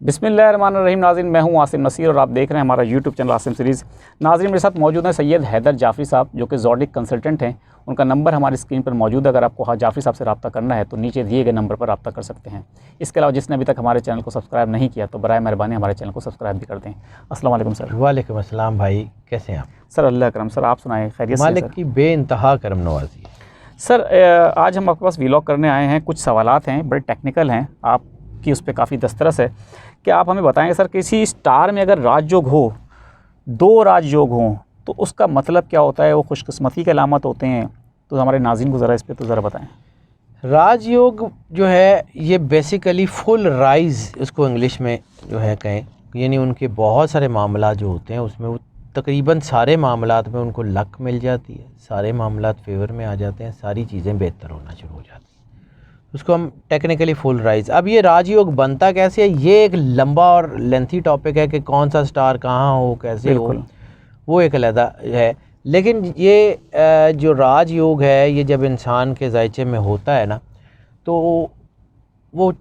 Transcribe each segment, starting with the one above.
बिस्मिल्लाहिर्रहमानिर्रहीम। नाज़रीन, मैं हूं आसिम नसीर और आप देख रहे हैं हमारा यूट्यूब चैनल आसिम सीरीज़। नाज़रीन, मेरे साथ मौजूद हैं सैयद हैदर जाफ़री साहब, जो कि ज़ोडिक कंसल्टेंट हैं। उनका नंबर हमारी स्क्रीन पर मौजूद है। अगर आपको हाँ जाफ़री साहब से रब्ता करना है तो नीचे दिए गए नंबर पर रब्ता कर सकते हैं। इसके अलावा जिसने अभी तक हमारे चैनल को सब्सक्राइब नहीं किया तो बराए मेहरबानी हमारे चैनल को सब्सक्राइब भी कर दें। अस्सलाम वालेकुम सर। वालेकुम अस्सलाम भाई, कैसे हैं आप? सर अल्लाह करम। सर आप सुनाएं, खैरियत से? मालिक सर की बेइंतहा करम नवाजी। सर आज हम आपके पास वीलॉग करने आए हैं। कुछ सवालात हैं, बड़े टेक्निकल हैं, आपकी उस पर काफ़ी दस्तरस है। क्या आप हमें बताएंगे सर, किसी स्टार में अगर राजयोग हो, दो राजयोग हों, तो उसका मतलब क्या होता है? वो खुशकिस्मती की अलामत होते हैं? तो हमारे नाज़रीन को ज़रा इस पर तो ज़रा बताएं। राजयोग जो है ये बेसिकली फुल राइज, इसको इंग्लिश में जो है कहें, यानी उनके बहुत सारे मामला जो होते हैं उसमें वो तकरीबन सारे मामलात में उनको लक मिल जाती है, सारे मामलात फेवर में आ जाते हैं, सारी चीज़ें बेहतर होना शुरू हो जाती हैं। उसको हम टेक्निकली फुल राइज। अब ये राजयोग बनता कैसे है, ये एक लंबा और लेंथी टॉपिक है कि कौन सा स्टार कहाँ हो, कैसे हो, वो एक अलग है। लेकिन ये जो राजयोग है, ये जब इंसान के जायचे में होता है ना, तो वो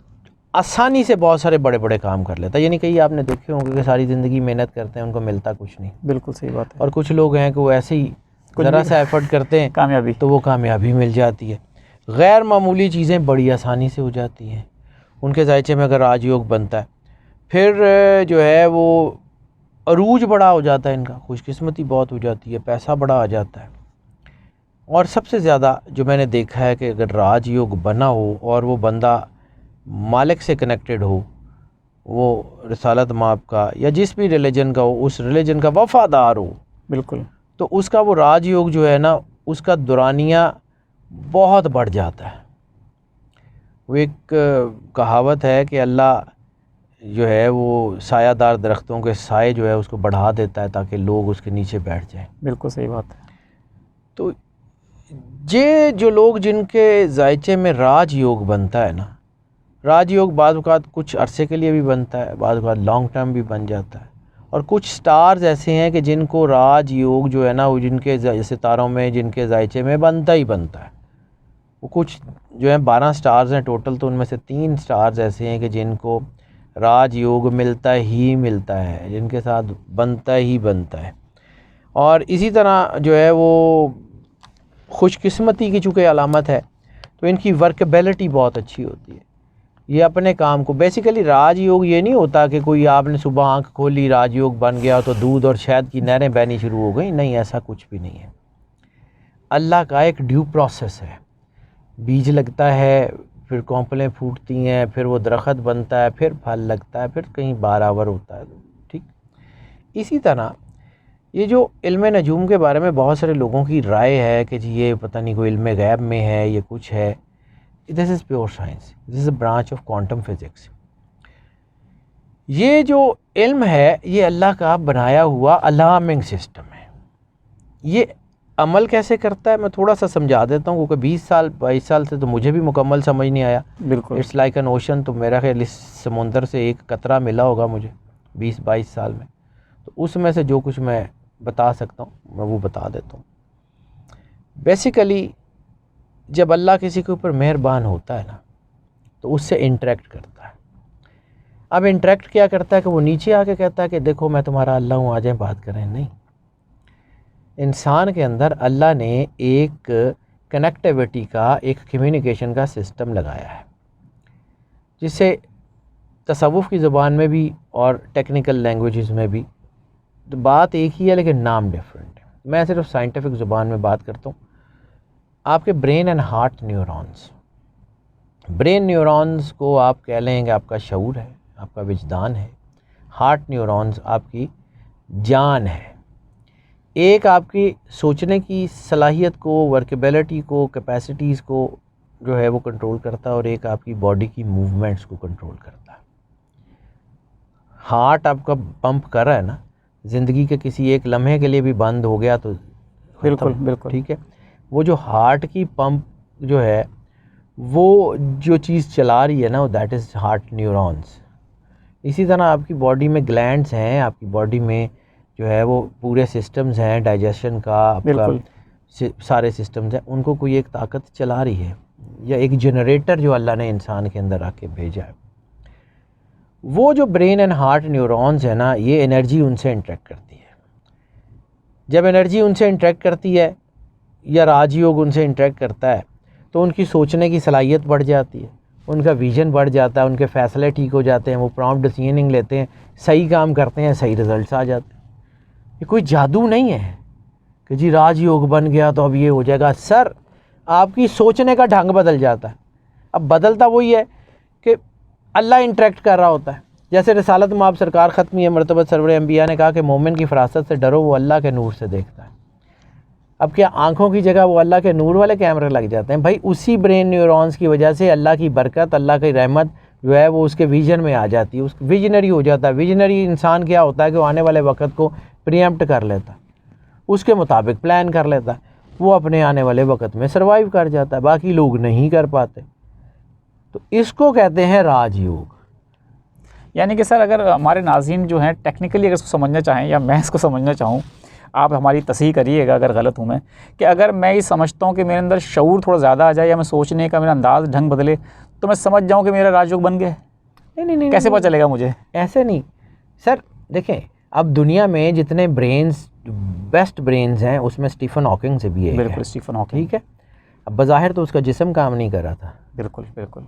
आसानी से बहुत सारे बड़े बड़े काम कर लेता है। यानी कई आपने देखे होंगे कि सारी ज़िंदगी मेहनत करते हैं, उनको मिलता कुछ नहीं। बिल्कुल सही बात है। और कुछ लोग हैं कि वो ऐसे ही ज़रा सा एफर्ट करते हैं, कामयाबी, तो वो कामयाबी मिल जाती है। गैर मामूली चीज़ें बड़ी आसानी से हो जाती हैं उनके जायचे में अगर राजयोग बनता है। फिर जो है वो अरूज बड़ा हो जाता है, इनका खुशकिस्मती बहुत हो जाती है, पैसा बड़ा आ जाता है। और सबसे ज़्यादा जो मैंने देखा है कि अगर राजयोग बना हो और वो बंदा मालिक से कनेक्टेड हो, वो रिसालत माप का या जिस भी रिलीजन का हो, उस रिलीजन का वफ़ादार हो, बिल्कुल, तो उसका वो राजयोग जो है ना, उसका दुरानिया बहुत बढ़ जाता है। वो एक कहावत है कि अल्लाह जो है वो सायादार दरख्तों के साए जो है उसको बढ़ा देता है ताकि लोग उसके नीचे बैठ जाएं। बिल्कुल सही बात है। तो ये जो लोग जिनके जायचे में राजयोग बनता है ना, राजयोग बाद वक़्त कुछ अरसे के लिए भी बनता है, बाद वक़्त लॉन्ग टर्म भी बन जाता है। और कुछ स्टार्स ऐसे हैं कि जिनको राजयोग जो है ना, वो जिनके सितारों में, जिनके जायचे में बनता ही बनता है। वो कुछ जो है 12 स्टार्स हैं टोटल, तो उनमें से 3 स्टार्स ऐसे हैं कि जिनको राजयोग मिलता ही मिलता है, जिनके साथ बनता ही बनता है। और इसी तरह जो है वो खुशकिस्मती की चूँकि अलामत है, तो इनकी वर्कबिलिटी बहुत अच्छी होती है। ये अपने काम को, बेसिकली राजयोग ये नहीं होता कि कोई आपने सुबह आंख खोली राजयोग बन गया तो दूध और शहद की नहरें बहनी शुरू हो गई। नहीं, ऐसा कुछ भी नहीं है। अल्लाह का एक ड्यू प्रोसेस है। बीज लगता है, फिर कौंपलें फूटती हैं, फिर वो दरख्त बनता है, फिर फल लगता है, फिर कहीं बारावर होता है। ठीक इसी तरह ये जो इल्म नजूम के बारे में बहुत सारे लोगों की राय है कि जी ये पता नहीं कोई इल्म गैब में है, ये कुछ है। This is pure science, this is a branch of quantum physics. ये जो इल्म है ये अल्लाह का बनाया हुआ अलार्मिंग सिस्टम है। ये अमल कैसे करता है मैं थोड़ा सा समझा देता हूँ, क्योंकि 20-22 साल से तो मुझे भी मुकम्मल समझ नहीं आया। बिल्कुल, इट्स लाइक एन ओशन। तो मेरा ख्याल इस समुंदर से एक कतरा मिला होगा मुझे 20-22 साल में, तो उसमें से जो कुछ मैं बता सकता हूँ मैं वो बता देता हूँ। बेसिकली जब अल्लाह किसी के ऊपर मेहरबान होता है ना, तो उससे इंटरेक्ट करता है। अब इंटरेक्ट क्या करता है कि वो नीचे आके कहता है कि देखो मैं तुम्हारा अल्लाह हूँ, आ जाए बात करें। नहीं, इंसान के अंदर अल्लाह ने एक कनेक्टिविटी का, एक कम्युनिकेशन का सिस्टम लगाया है, जिससे तसव्वुफ़ की ज़बान में भी और टेक्निकल लैंग्वेजेस में भी तो बात एक ही है, लेकिन नाम डिफरेंट है। मैं सिर्फ साइंटिफिक ज़बान में बात करता हूँ। आपके brain and heart neurons, brain neurons को आप कह लें कि आपका शऊर है, आपका विजदान है। हार्ट न्यूरॉन्स आपकी जान है। एक आपकी सोचने की सलाहियत को, वर्केबिलिटी को, कैपेसिटीज़ को जो है वो कंट्रोल करता है, और एक आपकी बॉडी की मूवमेंट्स को कंट्रोल करता है। हार्ट आपका पंप कर रहा है ना, ज़िंदगी के किसी एक लम्हे के लिए भी बंद हो गया तो बिल्कुल, बिल्कुल, ठीक है। वो जो हार्ट की पंप जो है, वो जो चीज़ चला रही है ना, दैट इज़ हार्ट न्यूरॉन्स। इसी तरह आपकी बॉडी में ग्लैंड्स हैं, आपकी बॉडी में जो है वो पूरे सिस्टम्स हैं, डाइजेशन का, आपका सारे सिस्टम्स हैं, उनको कोई एक ताकत चला रही है, या एक जनरेटर जो अल्लाह ने इंसान के अंदर आके भेजा है। वो जो ब्रेन एंड हार्ट न्यूरॉन्स है ना, ये एनर्जी उनसे इंटरेक्ट करती है। जब एनर्जी उनसे इंटरेक्ट करती है या राजयोग उनसे इंटरेक्ट करता है तो उनकी सोचने की सलाहियत बढ़ जाती है, उनका विजन बढ़ जाता है, उनके फैसले ठीक हो जाते हैं, वो प्रॉम्प्ट डिसीजनिंग लेते हैं, सही काम करते हैं, सही रिजल्ट्स आ जाते हैं। ये कोई जादू नहीं है कि जी राजयोग बन गया तो अब ये हो जाएगा। सर, आपकी सोचने का ढंग बदल जाता है। अब बदलता वही है कि अल्लाह इंटरेक्ट कर रहा होता है। जैसे रिसालत माब सरकार ख़त्मी मरतबत सरवर अंबिया ने कहा कि मोमिन की फरासत से डरो, वो अल्लाह के नूर से देखता है। अब क्या आँखों की जगह वो अल्लाह के नूर वाले कैमरे लग जाते हैं? भाई उसी ब्रेन न्यूरॉन्स की वजह से अल्लाह की बरकत, अल्लाह की रहमत जो है वो उसके विजन में आ जाती है, उसका विजनरी हो जाता है। विजनरी इंसान क्या होता है कि वो आने वाले वक्त को प्रीएम्प्ट कर लेता है, उसके मुताबिक प्लान कर लेता है, वो अपने आने वाले वक्त में सर्वाइव कर जाता है, बाकी लोग नहीं कर पाते। तो इसको कहते हैं राजयोग। यानी कि सर अगर हमारे नाज़रीन जो हैं टेक्निकली अगर इसको समझना चाहें या मैं इसको समझना चाहूँ, आप हमारी तसहीह करिएगा अगर गलत हूँ मैं, कि अगर मैं ये समझता हूँ कि मेरे अंदर शऊर थोड़ा ज़्यादा आ जाए या मैं सोचने का मेरा अंदाज़ ढंग बदले तो मैं समझ जाऊँ कि मेरा राजयोग बन गया। नहीं, कैसे पता चलेगा मुझे? ऐसे नहीं सर। देखें, अब दुनिया में जितने ब्रेन्स, बेस्ट ब्रेन्स हैं, उसमें स्टीफन हॉकिंग से भी है। बिल्कुल, स्टीफन हॉकिंग। ठीक है, अब बज़ाहिर तो उसका जिस्म काम नहीं कर रहा था। बिल्कुल बिल्कुल,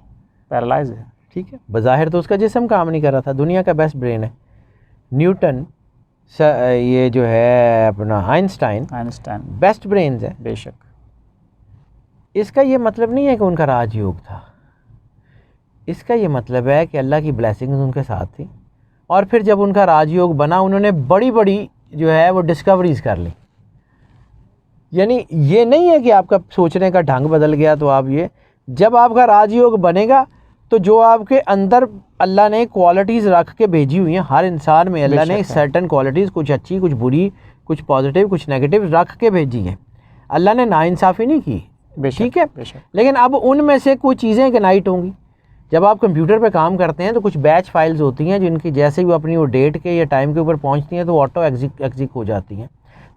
पैरालाइज है। ठीक है, बज़ाहिर तो उसका जिस्म काम नहीं कर रहा था। दुनिया का बेस्ट ब्रेन है न्यूटन, ये जो है अपना आइंस्टाइन बेस्ट ब्रेन्स है बेशक। इसका ये मतलब नहीं है कि उनका राजयोग था। इसका ये मतलब है कि अल्लाह की ब्लेसिंग्स उनके साथ थी, और फिर जब उनका राजयोग बना उन्होंने बड़ी बड़ी जो है वो डिस्कवरीज कर ली। यानी ये नहीं है कि आपका सोचने का ढंग बदल गया तो आप ये, जब आपका राजयोग बनेगा तो जो आपके अंदर अल्लाह ने क्वालिटीज़ रख के भेजी हुई हैं, हर इंसान में अल्लाह ने सर्टन क्वालिटीज़, कुछ अच्छी कुछ बुरी, कुछ पॉजिटिव कुछ नेगेटिव रख के भेजी हैं। अल्लाह ने नाइंसाफ़ी नहीं की, ठीक है। लेकिन अब उनमें से कुछ चीज़ें इग्नाइट होंगी। जब आप कंप्यूटर पे काम करते हैं तो कुछ बैच फाइल्स होती हैं जिनकी जैसे ही वो अपनी वो डेट के या टाइम के ऊपर पहुंचती हैं तो ऑटो एग्जिक हो जाती हैं।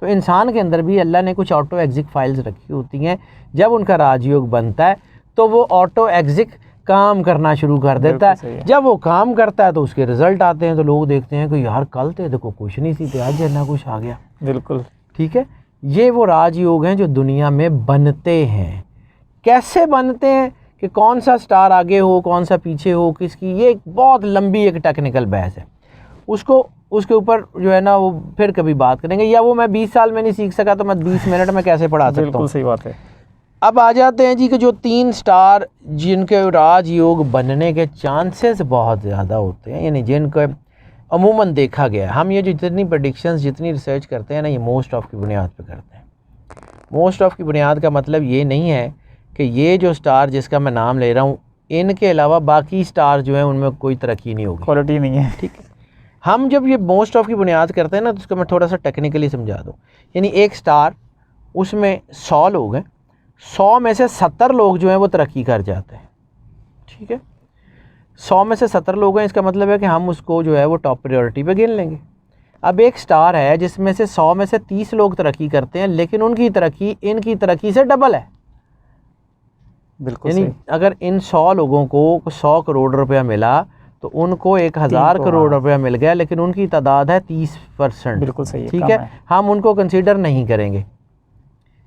तो इंसान के अंदर भी अल्लाह ने कुछ ऑटो एग्जिक फाइल्स रखी होती हैं। जब उनका राजयोग बनता है तो वो ऑटो एग्जिक काम करना शुरू कर देता है। जब वो काम करता है तो उसके रिजल्ट आते हैं, तो लोग देखते हैं कि यार कल थे देखो कुछ नहीं थी, आज ना कुछ आ गया। बिल्कुल ठीक है, ये वो राजयोग हैं जो दुनिया में बनते हैं। कैसे बनते हैं कि कौन सा स्टार आगे हो कौन सा पीछे हो किसकी, ये एक बहुत लंबी एक टेक्निकल बहस है। उसको उसके ऊपर जो है ना वो फिर कभी बात करेंगे, या वो मैं 20 साल में नहीं सीख सका तो मैं 20 मिनट में कैसे पढ़ा सकता हूँ। बिल्कुल सही बात है। अब आ जाते हैं जी कि जो 3 स्टार जिनके राजयोग बनने के चांसेस बहुत ज़्यादा होते हैं, यानी जिनको अमूमन देखा गया है। हम ये जो जितनी प्रेडिक्शंस जितनी रिसर्च करते हैं ना, ये मोस्ट ऑफ की बुनियाद पे करते हैं। मोस्ट ऑफ की बुनियाद का मतलब ये नहीं है कि ये जो स्टार जिसका मैं नाम ले रहा हूँ इनके अलावा बाकी स्टार जो हैं उनमें कोई तरक्की नहीं होगी, क्वालिटी नहीं है। ठीक है, हम जब ये मोस्ट ऑफ की बुनियाद करते हैं ना तो उसको मैं थोड़ा सा टेक्निकली समझा दूँ। यानी एक स्टार, उसमें 100 लोग हैं, 100 में से 70 लोग जो हैं वो तरक्की कर जाते हैं। ठीक है, 100 में से 70 लोग हैं, इसका मतलब है कि हम उसको जो है वो टॉप प्रायोरिटी पे गिन लेंगे। अब एक स्टार है जिसमें से 100 में से 30 लोग तरक्की करते हैं, लेकिन उनकी तरक्की इनकी तरक्की से डबल है। बिल्कुल, यानी अगर इन 100 लोगों को 100 करोड़ रुपया मिला तो उनको 1000 करोड़ रुपया मिल गया, लेकिन उनकी तादाद है 30%। बिल्कुल सही है, ठीक है, हम उनको कंसीडर नहीं करेंगे।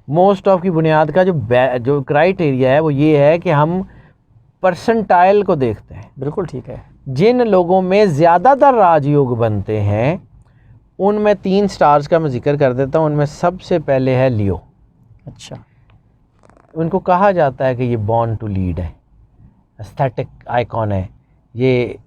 मोस्ट ऑफ की बुनियाद का जो क्राइटेरिया है वो ये है कि हम परसेंटाइल को देखते हैं। बिल्कुल ठीक है। जिन लोगों में ज़्यादातर राजयोग बनते हैं उनमें 3 स्टार्स का मैं जिक्र कर देता हूँ। उनमें सबसे पहले है लियो। अच्छा, उनको कहा जाता है कि ये बॉर्न टू लीड है, एस्थेटिक आइकॉन है, ये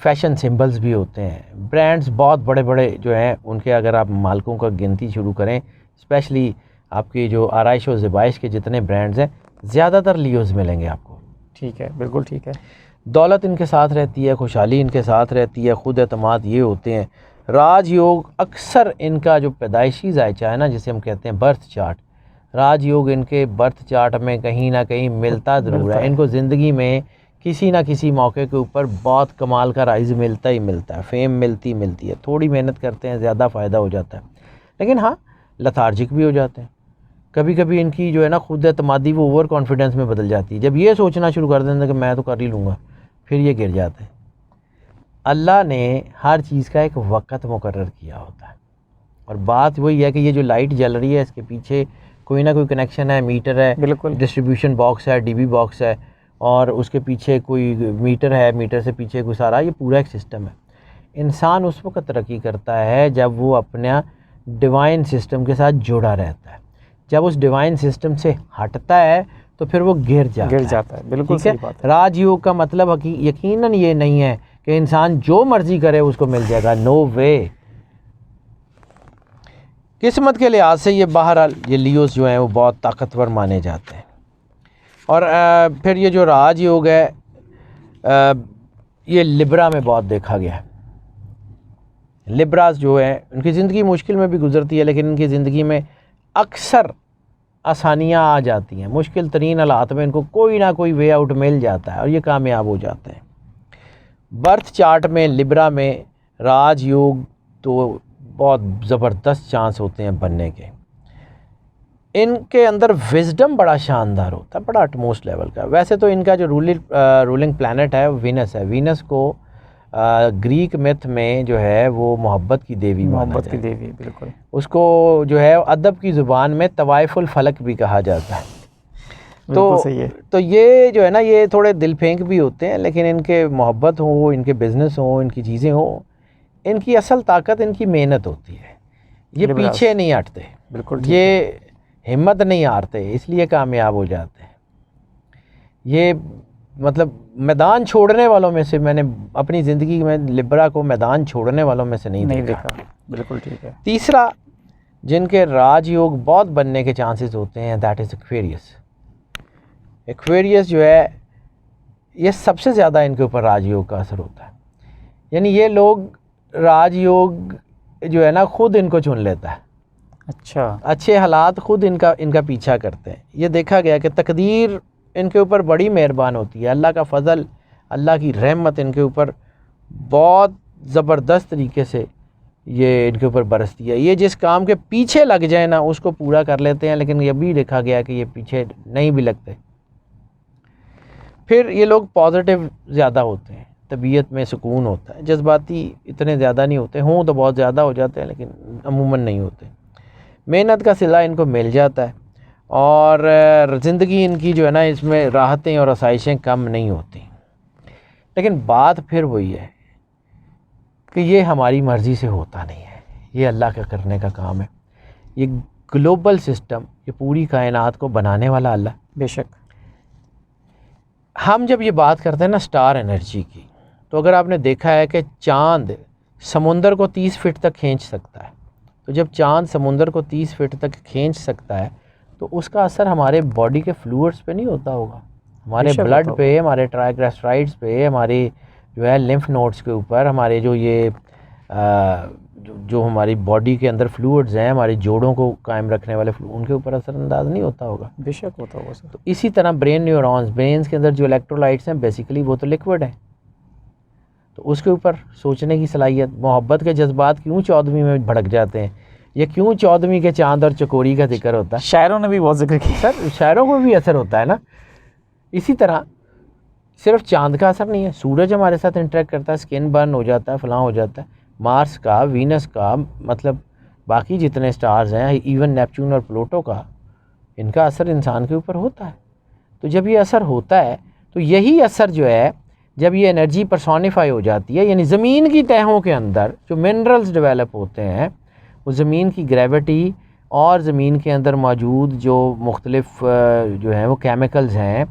फैशन सिंबल्स भी होते हैं। ब्रांड्स बहुत बड़े बड़े जो हैं उनके अगर आप मालिकों का गिनती शुरू करें, स्पेशली आपकी जो आराइश और ज़बाइश के जितने ब्रांड्स हैं ज़्यादातर लियोज़ मिलेंगे आपको। ठीक है, बिल्कुल ठीक है। दौलत इनके साथ रहती है, खुशहाली इनके साथ रहती है, खुद एतमाद ये होते हैं। राजयोग अक्सर इनका जो पैदाइशी जायचा है ना, जिसे हम कहते हैं बर्थ चार्ट, राजयोग इनके बर्थ चार्ट में कहीं ना कहीं मिलता ज़रूर है। इनको ज़िंदगी में किसी ना किसी मौके के ऊपर बहुत कमाल का राइज़ मिलता ही मिलता है, फेम मिलती है। थोड़ी मेहनत करते हैं ज़्यादा फ़ायदा हो जाता है, लेकिन हाँ लथार्जिक भी हो जाते हैं। कभी कभी इनकी जो है ना खुद एतमादी वो ओवर कॉन्फिडेंस में बदल जाती है। जब ये सोचना शुरू कर देते हैं कि मैं तो कर ही लूँगा, फिर ये गिर जाते हैं। अल्लाह ने हर चीज़ का एक वक़्त मुकर्रर किया होता है, और बात वही है कि ये जो लाइट जल रही है इसके पीछे कोई ना कोई कनेक्शन है, मीटर है, बिल्कुल डिस्ट्रीब्यूशन बॉक्स है, डीबी बॉक्स है, और उसके पीछे कोई मीटर है, मीटर से पीछे कोई सारा, ये पूरा एक सिस्टम है। इंसान उस वक्त तरक्की करता है जब वो अपना डिवाइन सिस्टम के साथ जुड़ा रहता है। जब उस डिवाइन सिस्टम से हटता है तो फिर वो गिर जाता है। बिल्कुल ठीक सही है। बात है। राजयोग का मतलब यकीनन ये नहीं है कि इंसान जो मर्जी करे उसको मिल जाएगा, नो वे। किस्मत के लिहाज से ये बहरहाल ये लियोस जो हैं वो बहुत ताकतवर माने जाते हैं। और फिर ये जो राजयोग है ये लिब्रा में बहुत देखा गया है। लिब्रास जो है उनकी ज़िंदगी मुश्किल में भी गुजरती है, लेकिन उनकी ज़िंदगी में अक्सर आसानियाँ आ जाती हैं। मुश्किल तरीन हालात में इनको कोई ना कोई वे आउट मिल जाता है और ये कामयाब हो जाते हैं। बर्थ चार्ट में लिब्रा में राजयोग तो बहुत ज़बरदस्त चांस होते हैं बनने के। इनके अंदर विजडम बड़ा शानदार होता है, बड़ा अटमोस्ट लेवल का। वैसे तो इनका जो रूलिंग प्लैनेट है वो वीनस है। वीनस को ग्रीक मिथ में जो है वो मोहब्बत की देवी मोहब्बत की देवी, बिल्कुल। उसको जो है अदब की ज़ुबान में तवाइफुल फलक भी कहा जाता है। बिल्कुल सही है। तो ये जो है ना ये थोड़े दिल फेंक भी होते हैं, लेकिन इनके मोहब्बत हो, इनके बिज़नेस हो, इनकी चीज़ें हो, इनकी असल ताकत इनकी मेहनत होती है। ये पीछे नहीं हटते, बिल्कुल ये हिम्मत नहीं हारते, इसलिए कामयाब हो जाते हैं। ये मतलब मैदान छोड़ने वालों में से मैंने अपनी ज़िंदगी में लिब्रा को मैदान छोड़ने वालों में से नहीं देखा। बिल्कुल ठीक है। तीसरा जिनके राजयोग बहुत बनने के चांसेस होते हैं दैट इज़ एक्वेरियस। एक्वेरियस जो है ये सबसे ज़्यादा इनके ऊपर राजयोग का असर होता है। यानी ये लोग राजयोग जो है ना खुद इनको चुन लेता है। अच्छा। अच्छे हालात खुद इनका पीछा करते हैं। ये देखा गया कि तकदीर इनके ऊपर बड़ी मेहरबान होती है। अल्लाह का फ़ज़ल, अल्लाह की रहमत इनके ऊपर बहुत ज़बरदस्त तरीके से ये इनके ऊपर बरसती है। ये जिस काम के पीछे लग जाए ना उसको पूरा कर लेते हैं, लेकिन ये भी देखा गया कि ये पीछे नहीं भी लगते। फिर ये लोग पॉजिटिव ज़्यादा होते हैं, तबीयत में सुकून होता है। जज्बाती इतने ज़्यादा नहीं होते, हों तो बहुत ज़्यादा हो जाते हैं लेकिन अमूमन नहीं होते। मेहनत का सिला इनको मिल जाता है और ज़िंदगी इनकी जो है ना इसमें राहतें और आसाइशें कम नहीं होती। लेकिन बात फिर वही है कि ये हमारी मर्ज़ी से होता नहीं है, ये अल्लाह का करने का काम है। ये ग्लोबल सिस्टम, ये पूरी कायनात को बनाने वाला अल्लाह। बेशक। हम जब ये बात करते हैं ना स्टार एनर्जी की, तो अगर आपने देखा है कि चाँद समुंदर को 30 फीट तक खींच सकता है, तो जब चाँद समुंदर को 30 फीट तक खींच सकता है तो उसका असर हमारे बॉडी के फ्लूइड्स पे नहीं होता होगा, हमारे ब्लड पे, हमारे ट्राइग्लिसराइड्स पे, हमारे जो है लिम्फ नोड्स के ऊपर, हमारे जो ये जो हमारी बॉडी के अंदर फ्लूइड्स हैं, हमारे जोड़ों को कायम रखने वाले उनके ऊपर असरअंदाज नहीं होता होगा। बेशक होता होगा सर। तो इसी तरह ब्रेन न्यूरॉन्स, ब्रेन्स के अंदर जो इलेक्ट्रोलाइट्स हैं बेसिकली वो तो लिक्विड है, तो उसके ऊपर सोचने की सलाहियत, मोहब्बत के जज्बात क्यों 14वीं में भड़क जाते हैं, ये क्यों 14वीं के चांद और चकोरी का जिक्र होता है। शायरों ने भी बहुत जिक्र किया सर, शायरों को भी असर होता है ना। इसी तरह सिर्फ चांद का असर नहीं है, सूरज हमारे साथ इंटरेक्ट करता है, स्किन बर्न हो जाता है, फलां हो जाता है। मार्स का, वीनस का, मतलब बाकी जितने स्टार्स हैं, इवन नेपच्यून और प्लूटो का, इनका असर इंसान के ऊपर होता है। तो जब ये असर होता है तो यही असर जो है, जब ये एनर्जी पर्सोनिफाई हो जाती है, यानी ज़मीन की तहों के अंदर जो मिनरल्स डेवलप होते हैं, वो ज़मीन की ग्रेविटी और ज़मीन के अंदर मौजूद जो मुख्तलिफ जो हैं वो केमिकल्स हैं,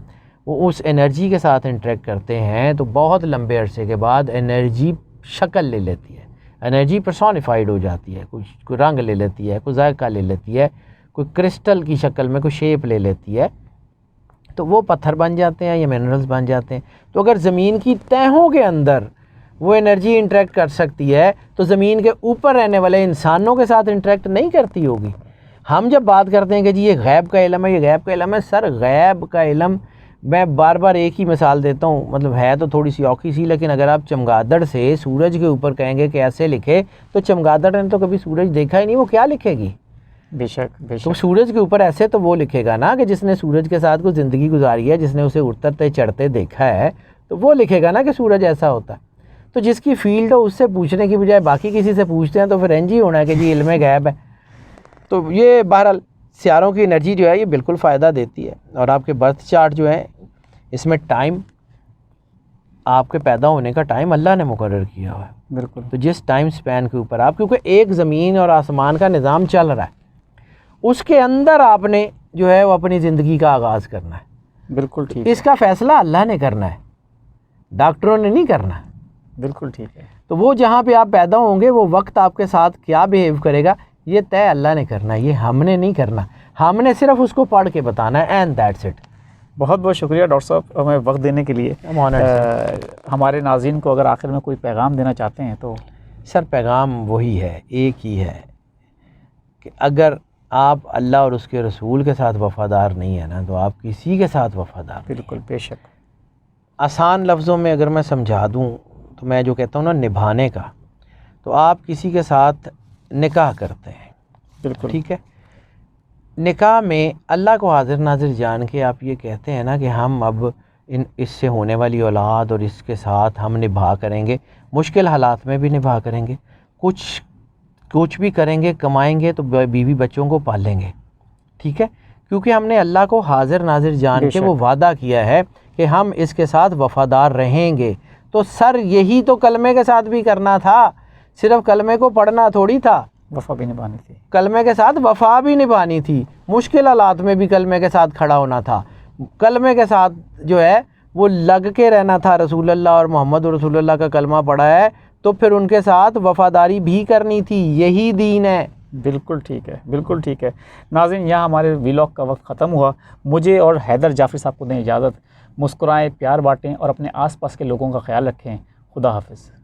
वो उस एनर्जी के साथ इंटरेक्ट करते हैं, तो बहुत लंबे अरसे के बाद एनर्जी शक्ल ले लेती है, एनर्जी पर्सोनिफाइड हो जाती है, कोई रंग ले लेती है, कोई जायका ले लेती है, कोई क्रिस्टल की शक्ल में कोई शेप ले लेती है, तो वो पत्थर बन जाते हैं या मिनरल्स बन जाते हैं। तो अगर ज़मीन की तहों के अंदर वो एनर्जी इंटरेक्ट कर सकती है, तो ज़मीन के ऊपर रहने वाले इंसानों के साथ इंटरेक्ट नहीं करती होगी। हम जब बात करते हैं कि जी ये गैब का इल्म है, ये गैब का इल्म है, सर गैब का इल्म मैं बार बार एक ही मिसाल देता हूँ, मतलब है तो थोड़ी सी औखी सी, लेकिन अगर आप चमगादड़ से सूरज के ऊपर कहेंगे कि ऐसे लिखे, तो चमगादड़ ने तो कभी सूरज देखा ही नहीं, वो क्या लिखेगी। बेशक बेशक। तो सूरज के ऊपर ऐसे तो वो लिखेगा ना कि जिसने सूरज के साथ कुछ ज़िंदगी गुजारी है, जिसने उसे उतरते चढ़ते देखा है, तो वो लिखेगा ना कि सूरज ऐसा होता है। तो जिसकी फील्ड हो उससे पूछने की बजाय बाकी किसी से पूछते हैं तो फिर इंज ही होना है कि जी इल्म गैब है। तो ये बहरहाल सियारों की एनर्जी जो है ये बिल्कुल फ़ायदा देती है। और आपके बर्थ चार्ट जो है इसमें टाइम, आपके पैदा होने का टाइम अल्लाह ने मुकर्रर किया हुआ है। बिल्कुल। तो जिस टाइम स्पैन के ऊपर आप, क्योंकि एक ज़मीन और आसमान का निज़ाम चल रहा है, उसके अंदर आपने जो है वो अपनी ज़िंदगी का आगाज़ करना है। बिल्कुल ठीक। इसका फ़ैसला अल्लाह ने करना है, डॉक्टरों ने नहीं करना। बिल्कुल ठीक है। तो वो जहाँ पे आप पैदा होंगे वो वक्त आपके साथ क्या बिहेव करेगा ये तय अल्लाह ने करना है, ये हमने नहीं करना। हमने सिर्फ उसको पढ़ के बताना है, एंड दैट्स इट। बहुत बहुत शुक्रिया डॉक्टर साहब हमें वक्त देने के लिए। हमारे नाज़रीन को अगर आखिर में कोई पैगाम देना चाहते हैं तो? सर पैगाम वही है, एक ही है कि अगर आप अल्लाह और उसके रसूल के साथ वफ़ादार नहीं है ना, तो आप किसी के साथ वफ़ादार। बिल्कुल, बेशक। आसान लफ्ज़ों में अगर मैं समझा दूँ तो मैं जो कहता हूँ ना निभाने का, तो आप किसी के साथ निकाह करते हैं, बिल्कुल ठीक है। निकाह में अल्लाह को हाजिर नाजिर जान के आप ये कहते हैं ना कि हम अब इससे होने वाली औलाद और इसके साथ हम निभा करेंगे, मुश्किल हालात में भी निभा करेंगे, कुछ भी करेंगे, कमाएंगे तो बीवी बच्चों को पालेंगे, ठीक है। क्योंकि हमने अल्लाह को हाजिर नाजिर जान के वो वादा किया है कि हम इसके साथ वफ़ादार रहेंगे। तो सर यही तो कलमे के साथ भी करना था, सिर्फ कलमे को पढ़ना थोड़ी था, वफ़ा भी निभानी थी, कलमे के साथ वफ़ा भी निभानी थी, मुश्किल हालात में भी कलमे के साथ खड़ा होना था, कलमे के साथ जो है वो लग के रहना था। रसूलुल्लाह और मोहम्मद रसूलुल्लाह का कलमा पढ़ा है तो फिर उनके साथ वफ़ादारी भी करनी थी, यही दीन है। बिल्कुल ठीक है, बिल्कुल ठीक है। नाज़रीन, यहाँ हमारे व्लॉग का वक्त ख़त्म हुआ। मुझे और हैदर जाफ़री साहब को दें इजाज़त। मुस्कुराएं, प्यार बाँटें और अपने आसपास के लोगों का ख्याल रखें। खुदा हाफ़िज़।